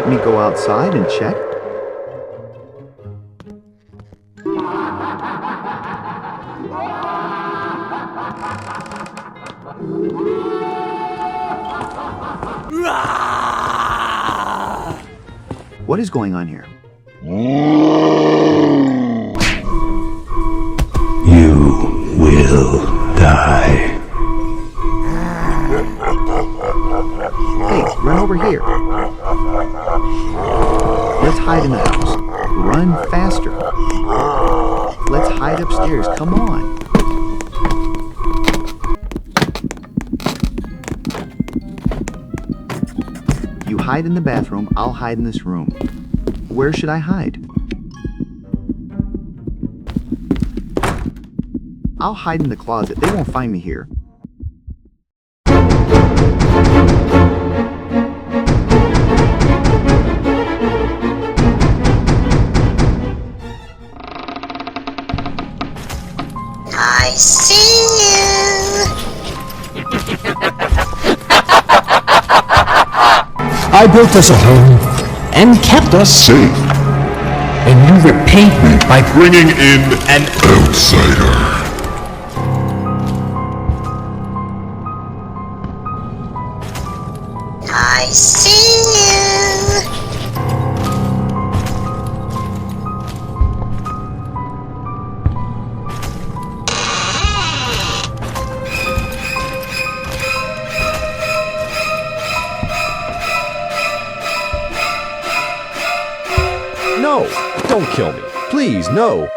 let me go outside and check? What is going on here? You will die. Hey, run over here. Let's hide in the house. Run faster. Let's hide upstairs. Come on. You hide in the bathroom. I'll hide in this room. Where should I hide? I'll hide in the closet. They won't find me here. I see you. I built us a home and kept us safe. And you repaid me by Bringing in an outsider. I see you. No! Don't kill me. Please, no!